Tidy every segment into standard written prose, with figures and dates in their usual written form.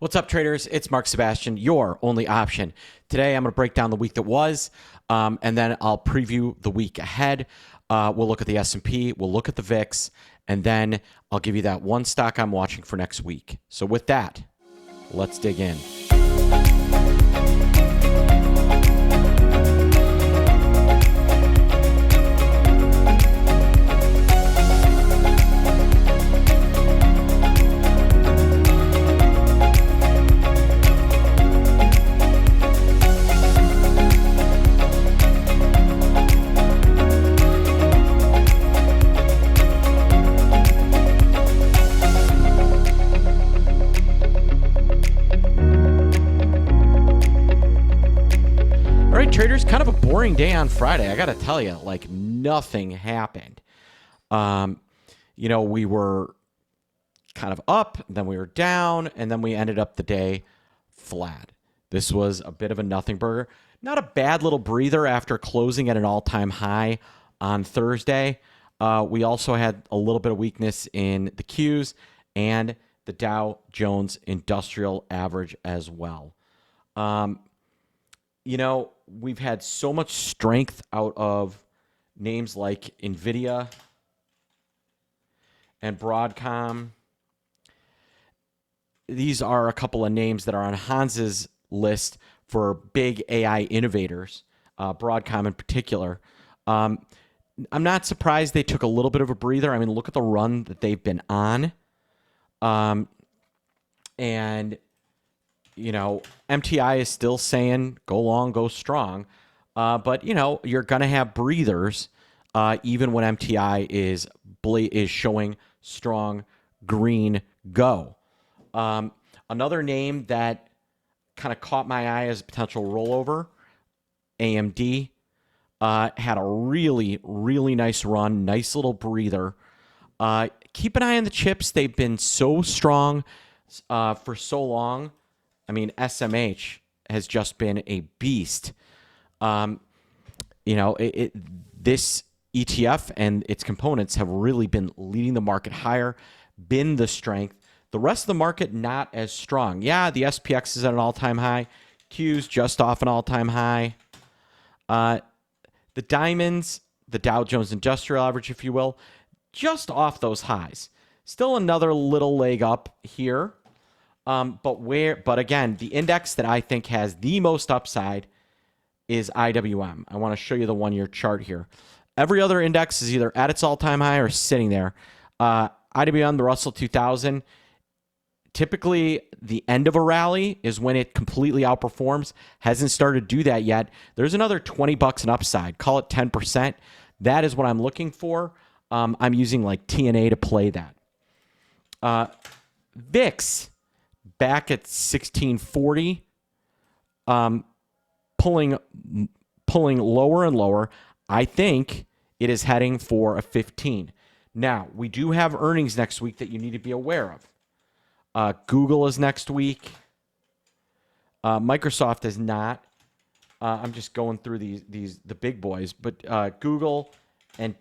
What's up, traders? It's Mark Sebastian, your only option. Today, I'm going to break down the week that was, and then I'll preview the week ahead. We'll look at the S&P, we'll look at the VIX, and then I'll give you that one stock I'm watching for next week. So with that, let's dig in. Traders, kind of a boring day on Friday. I got to tell you, like nothing happened. We were kind of up, then we were down, and then we ended up the day flat. This was a bit of a nothing burger. Not a bad little breather after closing at an all-time high on Thursday. We also had a little bit of weakness in the Qs and the Dow Jones Industrial Average as well. We've had so much strength out of names like NVIDIA and Broadcom. These are a couple of names that are on Hans's list for big AI innovators, Broadcom in particular. I'm not surprised they took a little bit of a breather. I mean, look at the run that they've been on. MTI is still saying go long, go strong. But you're going to have breathers even when MTI is showing strong green go. Another name that kind of caught my eye as a potential rollover, AMD, had a really, really nice run, nice little breather. Keep an eye on the chips. They've been so strong for so long. I mean, SMH has just been a beast. This ETF and its components have really been leading the market higher, been the strength. The rest of the market, not as strong. Yeah, the SPX is at an all-time high. Q's just off an all-time high. The diamonds, the Dow Jones Industrial Average, if you will, just off those highs. Still another little leg up here. But again, the index that I think has the most upside is IWM. I want to show you the one-year chart here. Every other index is either at its all-time high or sitting there. IWM, the Russell 2000, typically the end of a rally is when it completely outperforms. Hasn't started to do that yet. There's another $20 in upside. Call it 10%. That is what I'm looking for. I'm using like TNA to play that. VIX. Back at 1640, pulling lower and lower. I think it is heading for a 15. Now, we do have earnings next week that you need to be aware of. Google is next week. Microsoft is not. I'm just going through the big boys, but Google and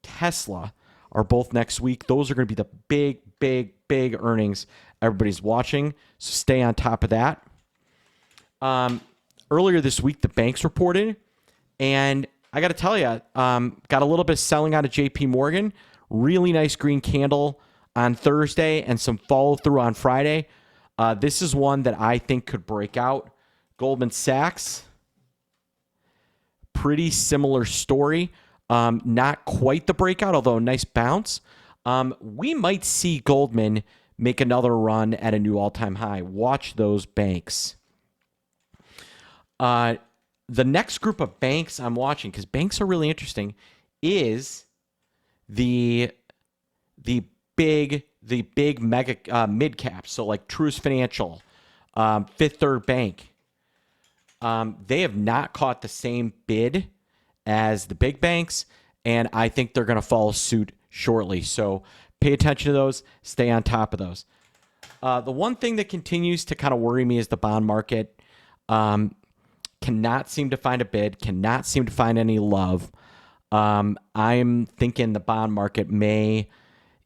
Tesla are both next week. Those are going to be the big earnings everybody's watching, so stay on top of that. Earlier this week, the banks reported, and I got to tell you, got a little bit of selling out of JP Morgan. Really nice green candle on Thursday and some follow through on Friday. This is one that I think could break out. Goldman Sachs, pretty similar story. Not quite the breakout, although a nice bounce. We might see Goldman make another run at a new all-time high. Watch those banks. The next group of banks I'm watching, because banks are really interesting, is the big mega mid caps. So like Truist Financial, Fifth Third Bank. They have not caught the same bid as the big banks, and I think they're going to follow suit shortly. So pay attention to those. Stay on top of those. The one thing that continues to kind of worry me is the bond market. Cannot seem to find a bid. Cannot seem to find any love. I'm thinking the bond market may,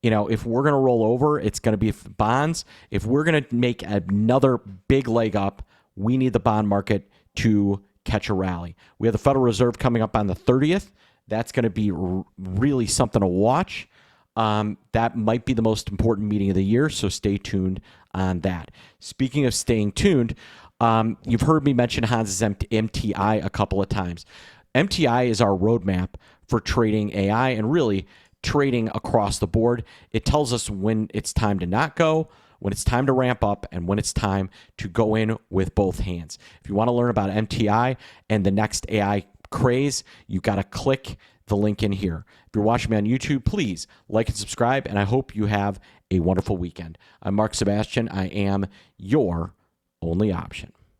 if we're going to roll over, it's going to be bonds. If we're going to make another big leg up, we need the bond market to catch a rally. We have the Federal Reserve coming up on the 30th. That's going to be really something to watch. That might be the most important meeting of the year, so stay tuned on that. Speaking of staying tuned, you've heard me mention Hans's MTI a couple of times. MTI is our roadmap for trading AI and really trading across the board. It tells us when it's time to not go, when it's time to ramp up, and when it's time to go in with both hands. If you want to learn about MTI and the next AI craze, you got to click the link in here. If you're watching me on YouTube, please like and subscribe, and I hope you have a wonderful weekend. I'm Mark Sebastian. I am your only option.